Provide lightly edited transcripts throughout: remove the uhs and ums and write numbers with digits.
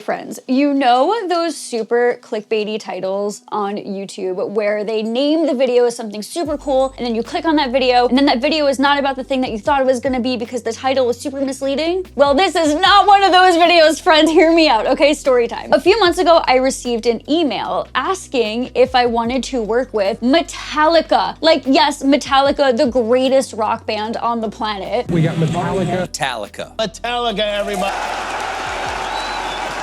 Friends, you know those super clickbaity titles on YouTube where they name the video as something super cool and then you click on that video and then that video is not about the thing that you thought it was gonna be because the title was super misleading? Well, this is not one of those videos, friends. Hear me out, okay? Story time. A few months ago, I received an email asking if I wanted to work with Metallica. Like, yes, Metallica, the greatest rock band on the planet. We got Metallica. Metallica, everybody.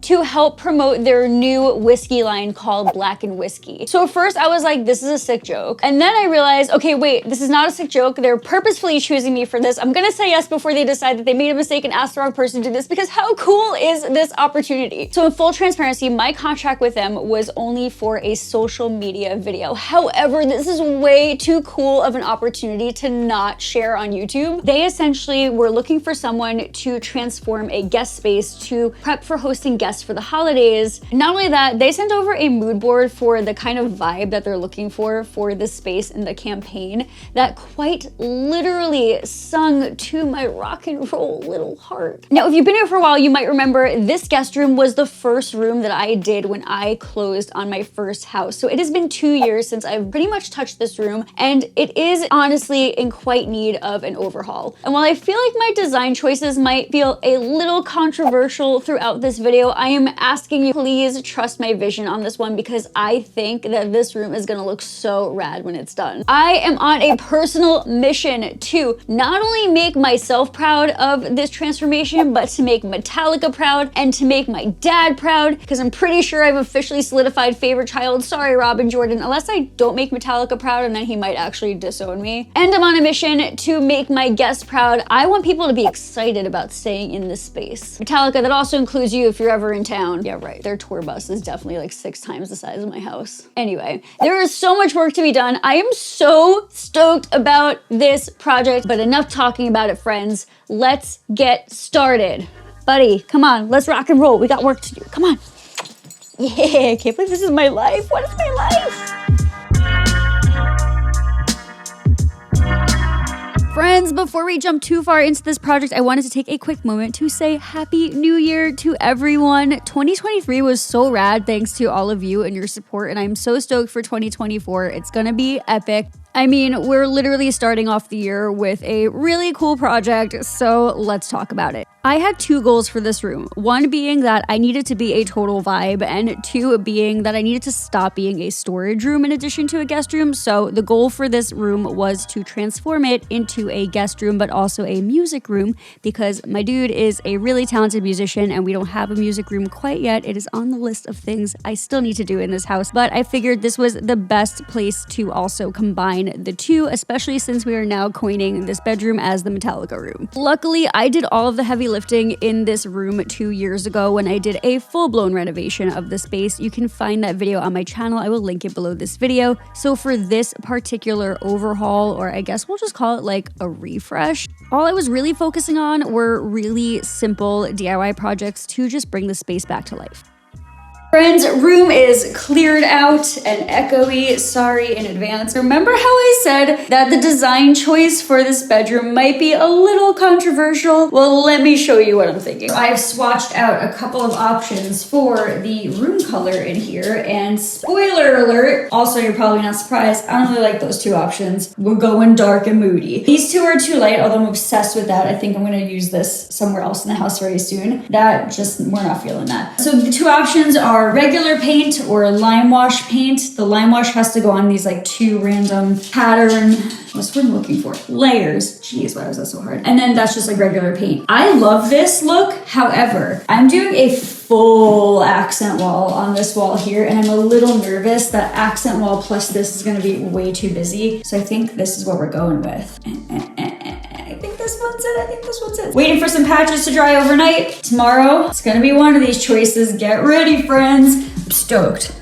To help promote their new whiskey line called Black & Whiskey. So at first I was like, this is a sick joke. And then I realized, okay, wait, this is not a sick joke. They're purposefully choosing me for this. I'm gonna say yes before they decide that they made a mistake and asked the wrong person to do this, because how cool is this opportunity? So in full transparency, my contract with them was only for a social media video. However, this is way too cool of an opportunity to not share on YouTube. They essentially were looking for someone to transform a guest space to prep for hosting guests for the holidays. Not only that, they sent over a mood board for the kind of vibe that they're looking for this space in the campaign that quite literally sung to my rock and roll little heart. Now, if you've been here for a while, you might remember this guest room was the first room that I did when I closed on my first house. So it has been 2 years since I've pretty much touched this room, and it is honestly in quite need of an overhaul. And while I feel like my design choices might feel a little controversial throughout this video, I am asking you, please trust my vision on this one, because I think that this room is gonna look so rad when it's done. I am on a personal mission to not only make myself proud of this transformation, but to make Metallica proud and to make my dad proud, because I'm pretty sure I've officially solidified favorite child. Sorry, Robin Jordan, unless I don't make Metallica proud and then he might actually disown me. And I'm on a mission to make my guests proud. I want people to be excited about staying in this space. Metallica, that also includes you if you're ever in town. Yeah, right. Their tour bus is definitely like 6 times the size of my house. Anyway, there is so much work to be done. I am so stoked about this project, but enough talking about it, friends. Let's get started. Buddy, come on, let's rock and roll. We got work to do. Come on. Yeah, I can't believe this is my life. What is my life? Friends, before we jump too far into this project, I wanted to take a quick moment to say Happy New Year to everyone. 2023 was so rad thanks to all of you and your support, and I'm so stoked for 2024. It's gonna be epic. I mean, we're literally starting off the year with a really cool project, so let's talk about it. I had 2 goals for this room. 1 being that I needed to be a total vibe, and 2 being that I needed to stop being a storage room in addition to a guest room. So the goal for this room was to transform it into a guest room, but also a music room, because my dude is a really talented musician and we don't have a music room quite yet. It is on the list of things I still need to do in this house, but I figured this was the best place to also combine the two, especially since we are now coining this bedroom as the Metallica room. Luckily, I did all of the heavy lifting in this room 2 years ago when I did a full-blown renovation of the space. You can find that video on my channel. I will link it below this video. So for this particular overhaul, or I guess we'll just call it like a refresh, all I was really focusing on were really simple DIY projects to just bring the space back to life. Friends, room is cleared out and echoey. Sorry in advance. Remember how I said that the design choice for this bedroom might be a little controversial? Well, let me show you what I'm thinking. I've swatched out a couple of options for the room color in here, and spoiler alert, also you're probably not surprised, I don't really like those 2 options. We're going dark and moody. These 2 are too light, although I'm obsessed with that. I think I'm gonna use this somewhere else in the house very soon. We're not feeling that. So the 2 options are regular paint or lime wash paint. The lime wash has to go on these like 2 random pattern, what's what I'm looking for? Layers. Jeez, why was that so hard? And then that's just like regular paint. I love this look. However, I'm doing a full accent wall on this wall here, and I'm a little nervous that accent wall plus this is gonna be way too busy. So I think this is what we're going with. I think this one's it. Waiting for some patches to dry overnight. Tomorrow, it's gonna be one of these choices. Get ready, friends. I'm stoked.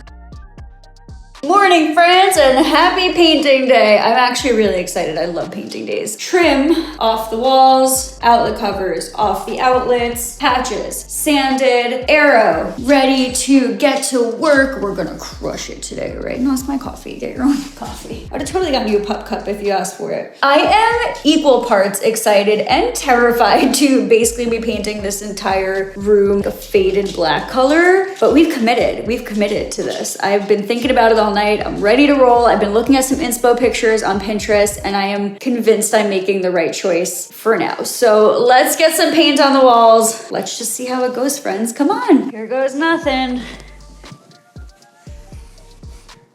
Morning, friends, and happy painting day. I'm actually really excited. I love painting days. Trim off the walls, outlet covers off the outlets, patches sanded, arrow ready to get to work. We're gonna crush it today, right? No, it's my coffee. Get your own coffee. I would have totally gotten you a pup cup if you asked for it. I am equal parts excited and terrified to basically be painting this entire room a faded black color, but we've committed. We've committed to this. I've been thinking about it all night. I'm ready to roll. I've been looking at some inspo pictures on Pinterest and I am convinced I'm making the right choice for now. So let's get some paint on the walls. Let's just see how it goes, friends. Come on. Here goes nothing.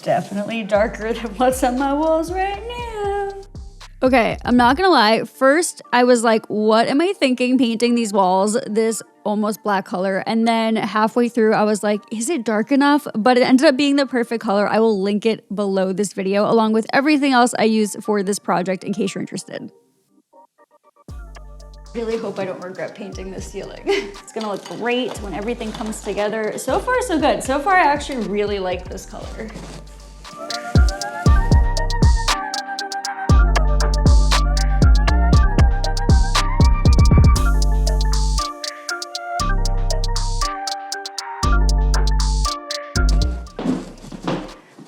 Definitely darker than what's on my walls right now. Okay, I'm not gonna lie. First, I was like, what am I thinking painting these walls this almost black color? And then halfway through, I was like, is it dark enough? But it ended up being the perfect color. I will link it below this video, along with everything else I use for this project in case you're interested. Really hope I don't regret painting this ceiling. It's gonna look great when everything comes together. So far, so good. So far, I actually really like this color.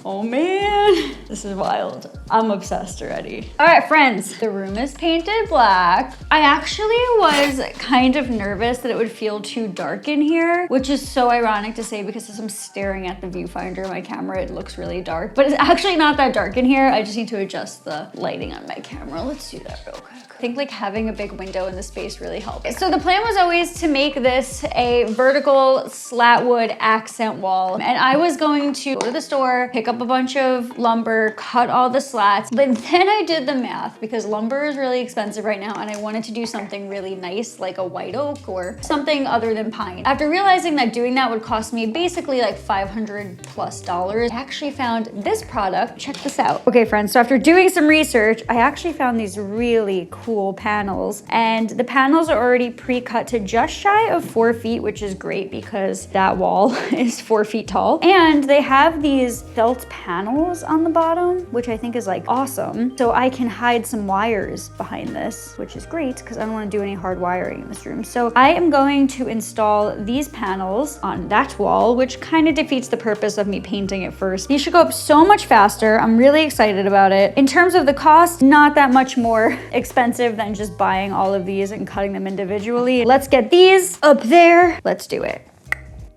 Oh man, this is wild. I'm obsessed already. All right, friends, the room is painted black. I actually was kind of nervous that it would feel too dark in here, which is so ironic to say because as I'm staring at the viewfinder of my camera, it looks really dark, but it's actually not that dark in here. I just need to adjust the lighting on my camera. Let's do that real quick. I think like having a big window in the space really helps. So the plan was always to make this a vertical slat wood accent wall. And I was going to go to the store, pick up a bunch of lumber, cut all the slats, but then I did the math because lumber is really expensive right now and I wanted to do something really nice like a white oak or something other than pine. After realizing that doing that would cost me basically like $500+, I actually found this product. Check this out. Okay, friends, so after doing some research, I actually found these really cool panels, and the panels are already pre-cut to just shy of 4 feet, which is great because that wall is 4 feet tall. And they have these felt panels on the bottom, which I think is like awesome. So I can hide some wires behind this, which is great because I don't want to do any hard wiring in this room. So I am going to install these panels on that wall, which kind of defeats the purpose of me painting it first. These should go up so much faster. I'm really excited about it. In terms of the cost, not that much more expensive than just buying all of these and cutting them individually. Let's get these up there. Let's do it.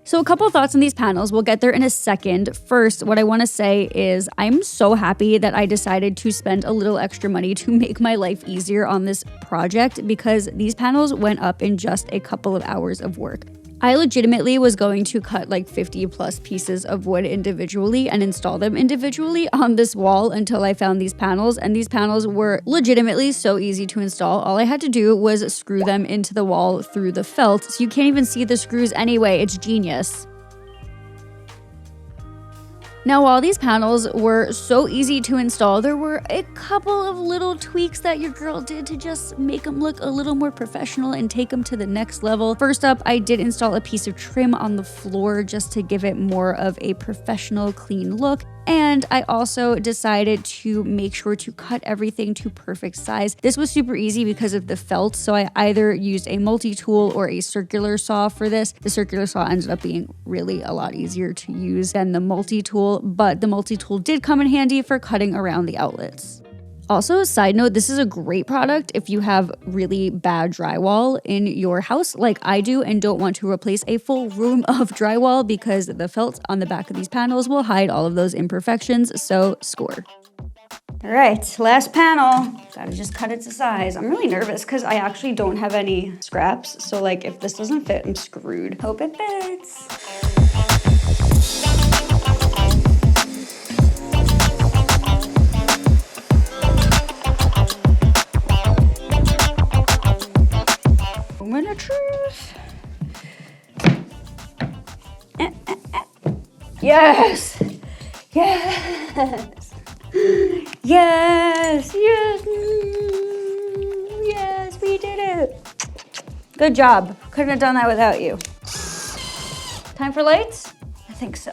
So a couple thoughts on these panels. We'll get there in a second. First, what I want to say is I'm so happy that I decided to spend a little extra money to make my life easier on this project because these panels went up in just a couple of hours of work. I legitimately was going to cut like 50+ pieces of wood individually and install them individually on this wall until I found these panels, and these panels were legitimately so easy to install. All I had to do was screw them into the wall through the felt, so you can't even see the screws anyway. It's genius. Now, while these panels were so easy to install, there were a couple of little tweaks that your girl did to just make them look a little more professional and take them to the next level. First up, I did install a piece of trim on the floor just to give it more of a professional, clean look. And I also decided to make sure to cut everything to perfect size. This was super easy because of the felt, so I either used a multi-tool or a circular saw for this. The circular saw ended up being really a lot easier to use than the multi-tool, but the multi-tool did come in handy for cutting around the outlets. Also, side note, this is a great product if you have really bad drywall in your house like I do and don't want to replace a full room of drywall because the felt on the back of these panels will hide all of those imperfections, so score. All right, last panel. Gotta just cut it to size. I'm really nervous because I actually don't have any scraps, so like if this doesn't fit, I'm screwed. Hope it fits. Moment of truth. Yes! Yes! Yes! Yes! Yes, we did it! Good job. Couldn't have done that without you. Time for lights? I think so.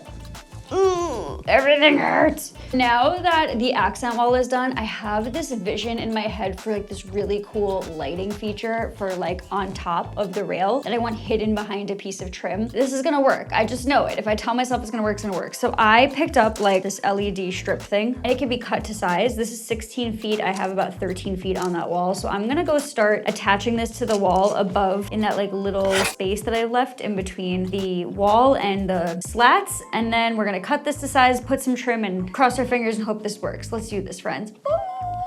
Everything hurts. Now that the accent wall is done, I have this vision in my head for like this really cool lighting feature for like on top of the rail that I want hidden behind a piece of trim. This is gonna work. I just know it. If I tell myself it's gonna work, it's gonna work. So I picked up like this LED strip thing and it can be cut to size. This is 16 feet. I have about 13 feet on that wall. So I'm gonna go start attaching this to the wall above in that like little space that I left in between the wall and the slats. And then we're gonna cut this to size, put some trim and cross our fingers and hope this works. Let's do this, friends.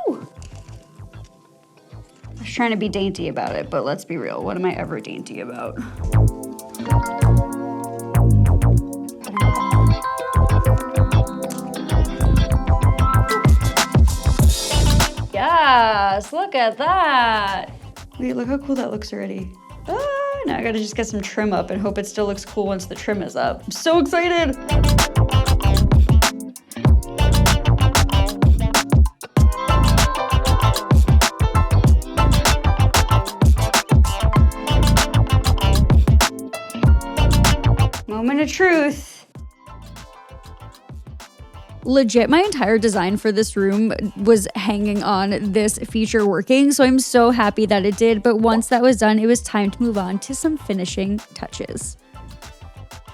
Ooh. I was trying to be dainty about it, but let's be real. What am I ever dainty about? Yes, look at that. Wait, look how cool that looks already. Now I gotta just get some trim up and hope it still looks cool once the trim is up. I'm so excited. Moment of truth. Legit, my entire design for this room was hanging on this feature working, so I'm so happy that it did. But once that was done, it was time to move on to some finishing touches.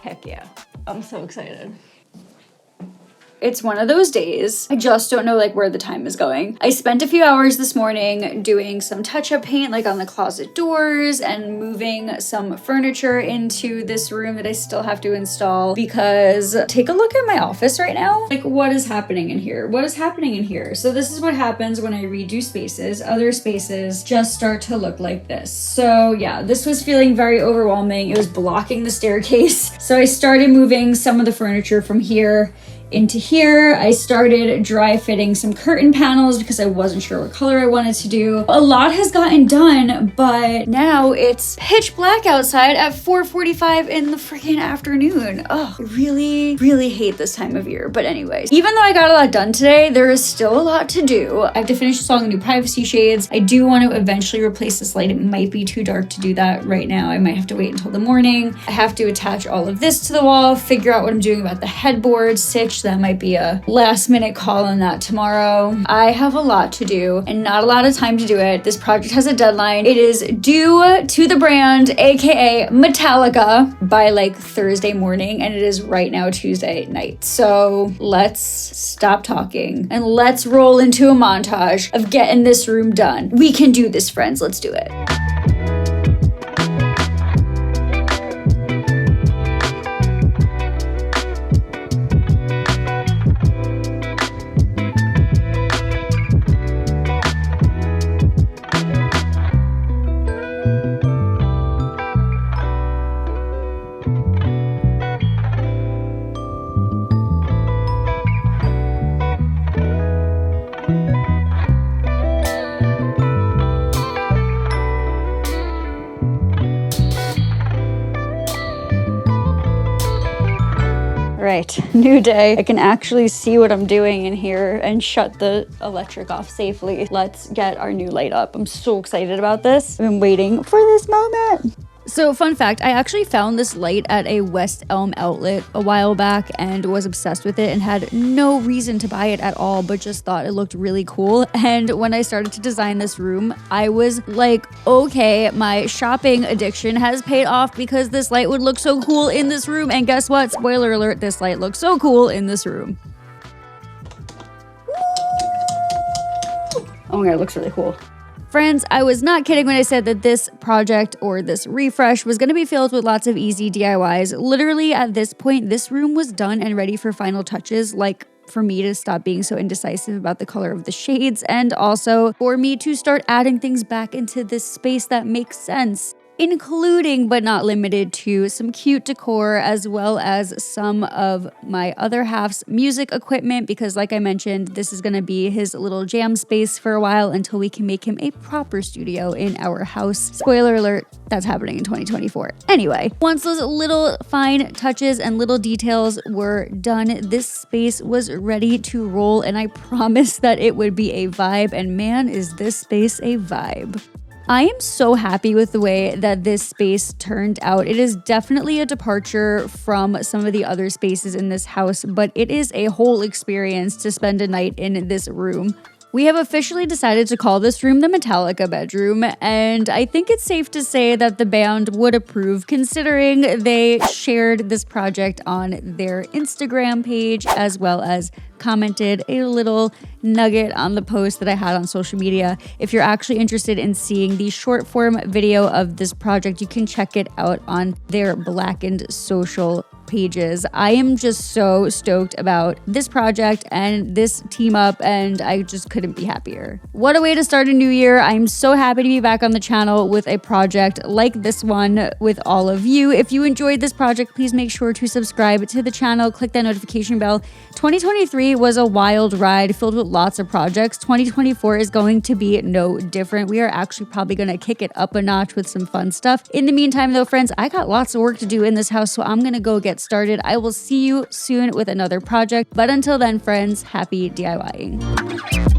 Heck yeah, I'm so excited. It's one of those days. I just don't know like where the time is going. I spent a few hours this morning doing some touch-up paint like on the closet doors and moving some furniture into this room that I still have to install because take a look at my office right now. Like what is happening in here? What is happening in here? So this is what happens when I redo spaces. Other spaces just start to look like this. So yeah, this was feeling very overwhelming. It was blocking the staircase. So I started moving some of the furniture from here into here. I started dry fitting some curtain panels because I wasn't sure what color I wanted to do. A lot has gotten done, but now it's pitch black outside at 4:45 in the freaking afternoon. Oh, I really hate this time of year. But anyways, even though I got a lot done today, there is still a lot to do. I have to finish installing new privacy shades. I do want to eventually replace this light. It might be too dark to do that right now. I might have to wait until the morning. I have to attach all of this to the wall, figure out what I'm doing about the headboard, stitch. That might be a last minute call on that tomorrow. I have a lot to do and not a lot of time to do it. This project has a deadline. It is due to the brand, aka Metallica, by like Thursday morning, and it is right now Tuesday night. So let's stop talking and let's roll into a montage of getting this room done. We can do this, friends. Let's do it. Right, new day. I can actually see what I'm doing in here and shut the electric off safely. Let's get our new light up. I'm so excited about this. I've been waiting for this moment. So fun fact, I actually found this light at a West Elm outlet a while back and was obsessed with it and had no reason to buy it at all, but just thought it looked really cool. And when I started to design this room, I was like, okay, my shopping addiction has paid off because this light would look so cool in this room. And guess what? Spoiler alert, this light looks so cool in this room. Oh my God, it looks really cool. Friends, I was not kidding when I said that this project or this refresh was going to be filled with lots of easy DIYs. Literally at this point, this room was done and ready for final touches, like for me to stop being so indecisive about the color of the shades and also for me to start adding things back into this space that makes sense. Including but not limited to some cute decor as well as some of my other half's music equipment because like I mentioned, this is going to be his little jam space for a while until we can make him a proper studio in our house. Spoiler alert, that's happening in 2024. Anyway, once those little fine touches and little details were done, this space was ready to roll and I promised that it would be a vibe and man, is this space a vibe. I am so happy with the way that this space turned out. It is definitely a departure from some of the other spaces in this house, but it is a whole experience to spend a night in this room. We have officially decided to call this room the Metallica bedroom, and I think it's safe to say that the band would approve considering they shared this project on their Instagram page as well as commented a little nugget on the post that I had on social media. If you're actually interested in seeing the short form video of this project, you can check it out on their Blackened social pages. I am just so stoked about this project and this team up, and I just couldn't be happier. What a way to start a new year. I'm so happy to be back on the channel with a project like this one with all of you. If you enjoyed this project, please make sure to subscribe to the channel, click that notification bell. 2023 was a wild ride filled with lots of projects. 2024 is going to be no different. We are actually probably going to kick it up a notch with some fun stuff. In the meantime though, friends, I got lots of work to do in this house, so I'm going to go get started. I will see you soon with another project. But until then, friends, happy DIYing.